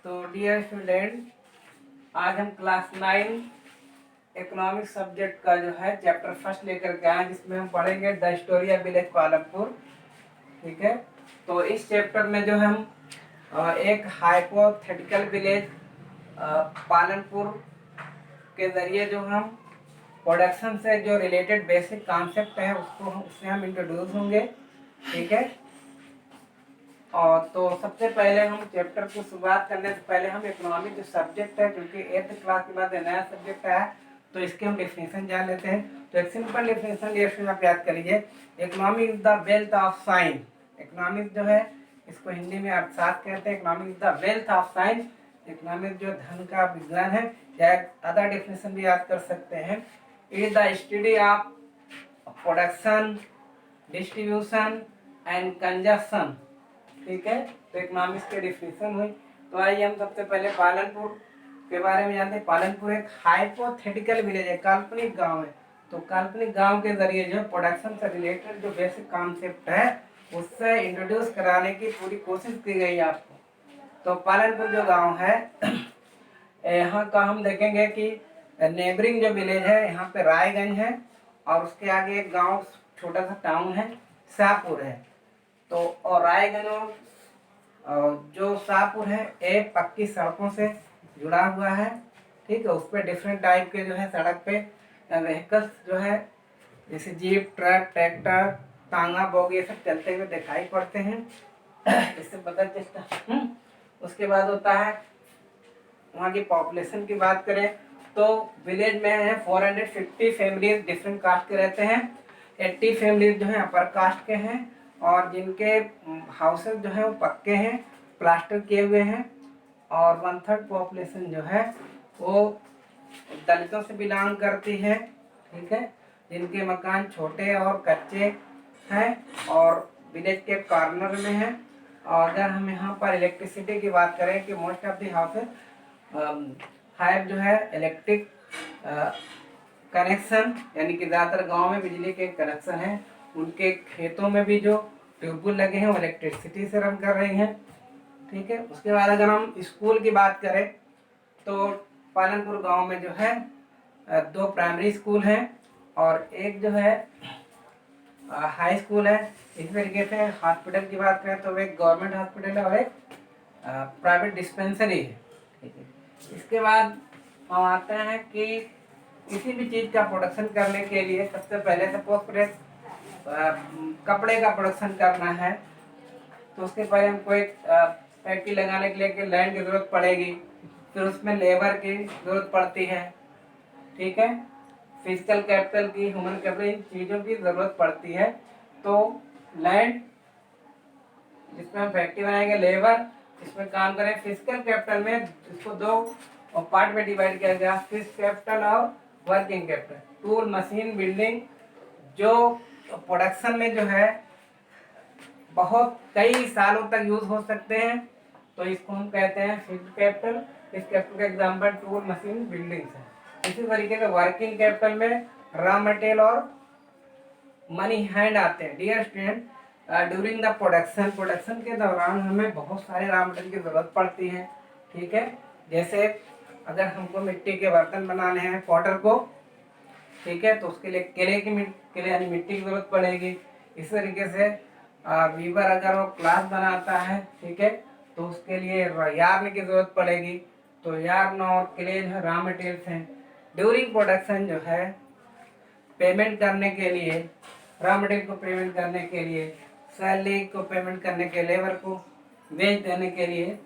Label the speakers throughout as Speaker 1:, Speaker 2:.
Speaker 1: तो dear student, आज हम क्लास 9 इकोनॉमिक सब्जेक्ट का जो है चैप्टर फर्स्ट लेकर के आए, जिसमें हम पढ़ेंगे the story of village Palanpur. ठीक है, तो इस चैप्टर में जो हम एक हाइपोथेटिकल विलेज पालनपुर के जरिए जो हम प्रोडक्शन से जो रिलेटेड बेसिक कॉन्सेप्ट है उससे हम इंट्रोड्यूस होंगे। ठीक है, और तो सबसे पहले हम चैप्टर को शुरुआत करने से पहले हम इकोनॉमिक जो सब्जेक्ट है, क्योंकि 8th क्लास के बाद नया सब्जेक्ट है, तो इसके हम डेफिनेशन जान लेते हैं। तो एक सिंपल डेफिनेशन आप याद करिए, economic is the wealth of science. Economic जो है इसको हिंदी में अर्थशास्त्र कहते हैं। Economic is the wealth of science, economic जो धन का विज्ञान है, या अदर डेफिनेशन भी याद कर सकते हैं। It is the study of production, distribution and consumption. ठीक है, तो इकोनॉमिक्स के डिफिनेशन हुई। तो आइए हम सबसे पहले पालनपुर के बारे में जानते हैं। पालनपुर एक हाइपोथेटिकल विलेज है, काल्पनिक गांव है। तो काल्पनिक गांव के जरिए जो प्रोडक्शन से रिलेटेड जो बेसिक कॉन्सेप्ट है उससे इंट्रोड्यूस कराने की पूरी कोशिश की गई है आपको। तो पालनपुर जो गांव है यहाँ का हम देखेंगे कि नेबरिंग जो विलेज है, यहाँ पे रायगंज है, और उसके आगे एक गांव छोटा सा टाउन है शाहपुर है। तो और रायगंज और जो शाहपुर है एक पक्की सड़कों से जुड़ा हुआ है। ठीक है, उस पर डिफरेंट टाइप के जो है सड़क पे व्हीकल्स जो है, जैसे जीप, ट्रक, ट्रैक्टर, तांगा, बोगी, ये सब चलते हुए दिखाई पड़ते हैं। इससे पता चलता। उसके बाद होता है वहाँ की पॉपुलेशन की बात करें तो विलेज में है 450 फैमिलीज डिफरेंट कास्ट के रहते हैं। 80 फैमिलीज जो है अपर कास्ट के हैं, और जिनके हाउसेस जो है वो पक्के हैं, प्लास्टर किए हुए हैं। और 1/3 पॉपुलेशन जो है वो दलितों से बिलोंग करती है। ठीक है, जिनके मकान छोटे और कच्चे हैं और विलेज के कॉर्नर में है। और अगर हम यहाँ पर इलेक्ट्रिसिटी की बात करें कि most of the houses hive जो है इलेक्ट्रिक कनेक्शन, यानी कि ज़्यादातर गांव में बिजली के कनेक्शन है। उनके खेतों में भी जो ट्यूबवेल लगे हैं वो इलेक्ट्रिसिटी से रन कर रही हैं। ठीक है, उसके बाद अगर हम स्कूल की बात करें तो पालनपुर गांव में जो है 2 प्राइमरी स्कूल हैं और एक जो है हाई स्कूल है। इस तरीके से हॉस्पिटल की बात करें तो एक गवर्नमेंट हॉस्पिटल है और एक प्राइवेट डिस्पेंसरी है। ठीक है, इसके बाद हम आते हैं कि किसी भी चीज़ का प्रोडक्शन करने के लिए सबसे पहले सपोज कपड़े का प्रोडक्शन करना है तो उसके पहले हमको एक फैक्ट्री लगाने के लिए लैंड की ज़रूरत पड़ेगी, फिर उसमें लेबर की ज़रूरत पड़ती है। ठीक है, फिजिकल कैपिटल की, ह्यूमन कैपिटल, इन चीज़ों की ज़रूरत पड़ती है। तो लैंड जिसमें हम फैक्ट्री बनाएंगे, लेबर इसमें काम करें। फिजिकल कैपिटल में इसको 2 पार्ट में डिवाइड किया गया, फिक्स्ड कैपिटल और working capital. Tool, machine, building जो प्रोडक्शन में जो है बहुत कई सालों तक यूज हो सकते हैं, तो इसको हम कहते हैं फिक्स्ड कैपिटल। इस कैपिटल का एग्जांपल टूल, मशीन, बिल्डिंग्स है। इसी तरीके से वर्किंग कैपिटल में रॉ मटेरियल और मनी हैंड आते हैं। Dear student, during the production के दौरान हमें बहुत सारे रॉ मटेरियल की ज़रूरत पड़ती है। ठीक है, जैसे अगर हमको मिट्टी के बर्तन बनाने हैं पॉटर को, ठीक है, तो उसके लिए केले यानी मिट्टी की ज़रूरत पड़ेगी। इस तरीके से वीवर अगर वो क्लास बनाता है, ठीक है, तो उसके लिए यार्न की ज़रूरत पड़ेगी। तो यार्न और क्ले जो है रॉ मटेरियल्स हैं। ड्यूरिंग प्रोडक्शन जो है पेमेंट करने के लिए, रॉ मटेरियल को पेमेंट करने के लिए, सैलरी को पेमेंट करने के, लेबर को वेज देने के लिए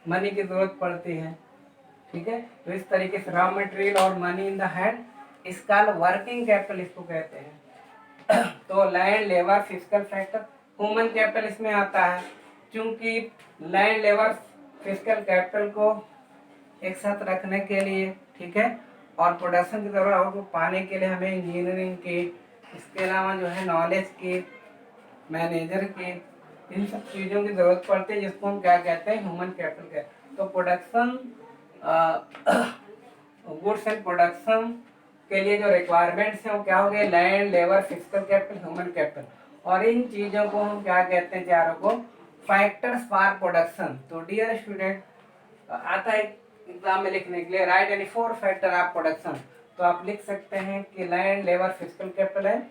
Speaker 1: मनी की ज़रूरत पड़ती है। ठीक है, तो इस तरीके से रॉ मटेरियल और मनी इन द हैंड, इसका वर्किंग कैपिटल इसको कहते हैं। तो land, labour, physical factor, human capital इसमें आता है। क्योंकि लैंड, लेबर, फिजिकल कैपिटल को एक साथ रखने के लिए, ठीक है, और प्रोडक्शन की ज़रूरत को पाने के लिए हमें इंजीनियरिंग की, इसके अलावा जो है नॉलेज की, मैनेजर की, इन सब चीज़ों की ज़रूरत पड़ती है, जिसको हम क्या कहते हैं, ह्यूमन कैपिटल कहते हैं। तो प्रोडक्शन गुड्स एंड प्रोडक्शन के लिए जो रिक्वायरमेंट्स हैं वो क्या हो गए, land, labour, physical capital, human capital. और इन चीज़ों को हम क्या कहते हैं, चारों को फैक्टर्स फॉर प्रोडक्शन। तो डियर स्टूडेंट, आता है एग्जाम में लिखने के लिए, right any 4 factor of production, तो आप लिख सकते हैं कि land, labour, physical capital and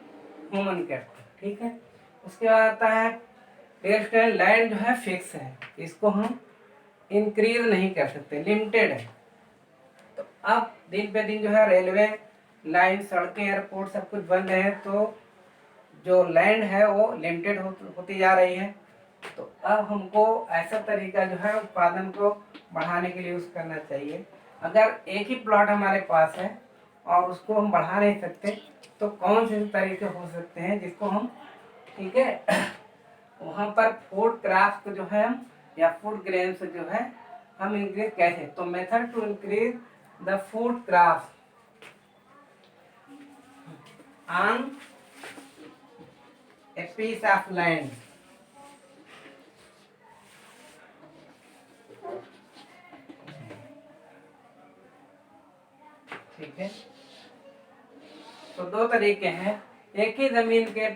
Speaker 1: human capital, ठीक है। उसके बाद आता है रियल एस्टेट, लैंड जो है फिक्स है, इसको हम इंक्रीज नहीं कर सकते, लिमिटेड है। तो अब दिन पे दिन जो है रेलवे लाइन, सड़कें, एयरपोर्ट सब कुछ बन रहे हैं, तो जो लैंड है वो लिमिटेड होती जा रही है। तो अब हमको ऐसा तरीका जो है उत्पादन को बढ़ाने के लिए यूज करना चाहिए। अगर एक ही प्लॉट हमारे पास है और उसको हम बढ़ा नहीं सकते, तो कौन से तरीके हो सकते हैं जिसको हम, ठीक है, वहाँ पर फूड क्राफ्ट जो है हम, या फूड ग्रेन्स जो है हम इंक्रीज कैसे, तो method to increase the food craft on a piece of land, ठीक है। तो दो तरीके हैं, एक ही जमीन के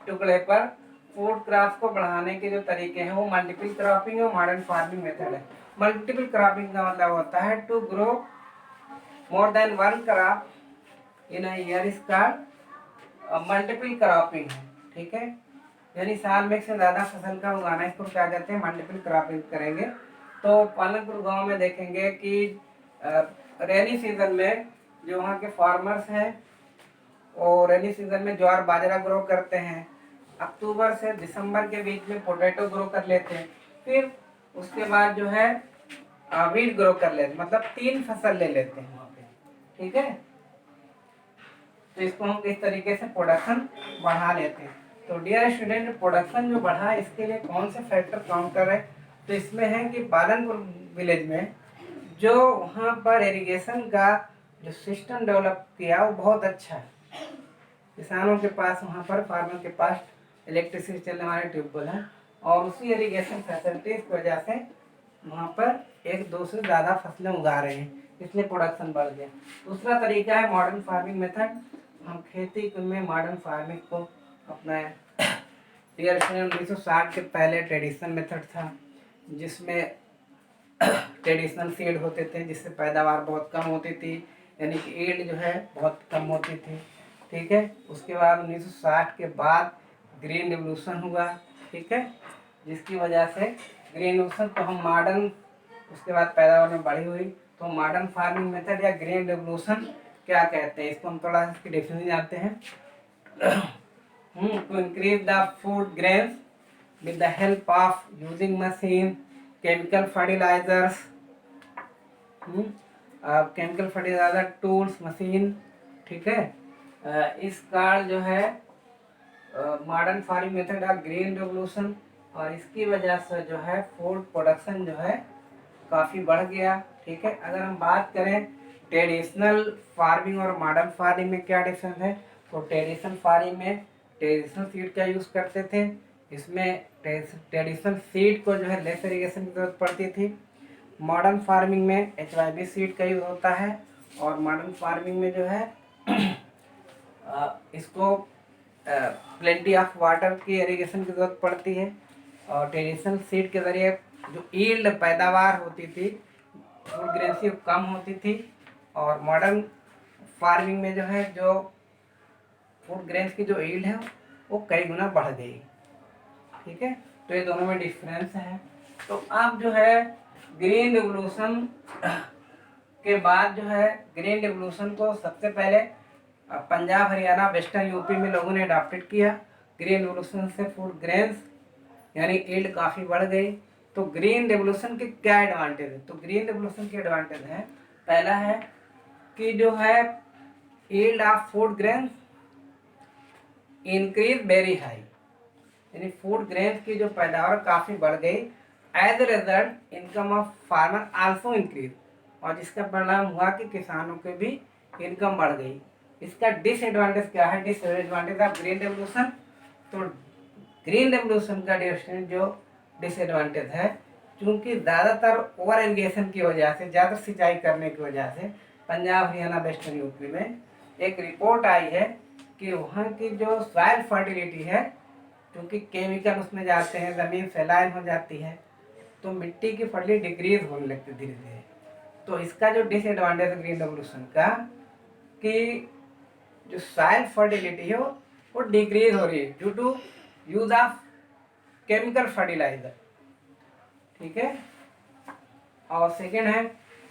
Speaker 1: टुकड़े पर फूड क्रॉप को बढ़ाने के जो तरीके हैं वो मल्टीपल क्रॉपिंग और मॉडर्न फार्मिंग मेथड है। मल्टीपल क्रॉपिंग का मतलब होता है to grow more than one crop in a year is called multiple cropping है, ठीक है। यानी साल में एक से ज़्यादा फसल का उगाना, इसको क्या कहते हैं, मल्टीपल क्रॉपिंग करेंगे। तो पालनपुर गांव में देखेंगे कि रेनी सीजन में जो वहाँ के फार्मर्स हैं और रेनी सीजन में ज्वार बाजरा ग्रो करते हैं, अक्टूबर से दिसंबर के बीच में पोटैटो ग्रो कर लेते हैं, फिर उसके बाद जो है वीट ग्रो कर लेते हैं, मतलब 3 फसल ले लेते हैं वहाँ पे, ठीक है। तो इसको हम किस तरीके से प्रोडक्शन बढ़ा लेते हैं। तो डियर स्टूडेंट, प्रोडक्शन जो बढ़ा इसके लिए कौन से फैक्टर काउंट कर रहे हैं, तो इसमें है कि पालनपुर विलेज में जो वहाँ पर इरिगेशन का जो सिस्टम डेवलप किया वो बहुत अच्छा है। किसानों के पास, वहाँ पर फार्मर के पास इलेक्ट्रिसिटी चलने वाले ट्यूबवेल हैं, और उसी इरिगेशन फैसिलिटीज की वजह से वहाँ पर 1-2 से ज़्यादा फसलें उगा रहे हैं, इसलिए प्रोडक्शन बढ़ गया। दूसरा तरीका है मॉडर्न फार्मिंग मेथड, हम खेती में मॉडर्न फार्मिंग को अपनाएं। डियर स्टूडेंट, 1960 के पहले ट्रेडिशनल मेथड था जिसमें ट्रेडिशनल सीड होते थे, जिससे पैदावार बहुत कम होती थी, यानी कि ईल्ड जो है बहुत कम होती थी, ठीक है। उसके बाद 1960 के बाद ग्रीन रिवोल्यूशन हुआ, ठीक है, जिसकी वजह से ग्रीन रिवोल्यूशन, तो हम मॉडर्न, उसके बाद पैदावार में बढ़ी हुई, तो मॉडर्न फार्मिंग मेथड या ग्रीन रिवोल्यूशन क्या कहते हैं, इसको हम थोड़ा सा इसकी डेफिनेशन जानते हैं। To increase the food grains with the help of using machine, chemical fertilizers, chemical fertilizer, tools, machine, ठीक है। इसका जो है modern farming method of green revolution, और इसकी वजह से जो है फूड प्रोडक्शन जो है काफ़ी बढ़ गया, ठीक है। अगर हम बात करें ट्रेडिशनल फार्मिंग और मॉडर्न फार्मिंग में क्या डिफरेंस है, तो ट्रेडिशनल फार्मिंग में ट्रेडिशनल सीड का यूज़ करते थे, इसमें ट्रेडिशनल सीड को जो है लेस इरिगेशन की जरूरत पड़ती थी। मॉडर्न फार्मिंग में HYB सीड का यूज़ होता है, और मॉडर्न फार्मिंग में जो है इसको प्लेंटी ऑफ वाटर की इरिगेशन की जरूरत पड़ती है, और ट्रेडिशनल सीड के ज़रिए जो ईल्ड पैदावार होती थी फूड ग्रेन से कम होती थी, और मॉडर्न फार्मिंग में जो है जो फूड ग्रेन्स की जो ईल्ड है वो कई गुना बढ़ गई, ठीक है। तो ये दोनों में डिफरेंस है। तो अब जो है ग्रीन रिवोल्यूशन के बाद जो है, ग्रीन रिवोल्यूशन को सबसे पहले पंजाब, हरियाणा, वेस्टर्न यूपी में लोगों ने अडॉप्टेड किया। ग्रीन रिवोल्यूशन से फूड ग्रेन्स यानी ईल्ड काफ़ी बढ़ गई। तो ग्रीन रिवोल्यूशन के क्या एडवांटेज है, तो ग्रीन रिवोल्यूशन के एडवांटेज है, पहला है कि जो है yield of food grains increase very high, यानी फूड ग्रेन्स की जो पैदावार काफ़ी बढ़ गई। As a result income of farmer also increase, और जिसका परिणाम हुआ कि किसानों की भी इनकम बढ़ गई। इसका डिसएडवांटेज क्या है, डिसएडवांटेज ऑफ ग्रीन रेवोल्यूशन, तो ग्रीन रेवोल्यूशन का जो डिसएडवांटेज है, क्योंकि ज़्यादातर ओवर इरिगेशन की वजह से, ज़्यादा सिंचाई करने की वजह से पंजाब, हरियाणा, वेस्टर्न यूपी में एक रिपोर्ट आई है कि वहाँ की जो सॉइल फर्टिलिटी है, क्योंकि केमिकल उसमें जाते हैं, ज़मीन सैलाइन हो जाती है, तो मिट्टी की फर्टिलिटी डिक्रीज होने लगती धीरे धीरे। तो इसका जो डिसएडवांटेज है ग्रीन रेवोल्यूशन का कि जो सॉइल फर्टिलिटी है वो डिक्रीज हो रही है due to use of chemical fertilizer. ठीक है। और सेकेंड है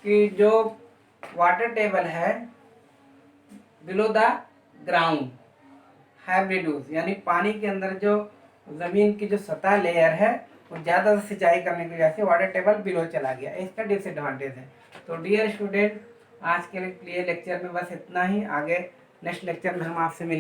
Speaker 1: कि जो वाटर टेबल है below the ground have reduce, यानी पानी के अंदर जो जमीन की जो सतह लेयर है वो ज़्यादा सिंचाई करने की वजह से वाटर टेबल बिलो चला गया, इसका डिसएडवांटेज है। तो डियर स्टूडेंट, आज के लिए लेक्चर में बस इतना ही। आगे नेक्स्ट लेक्चर में हम आपसे मिलेंगे।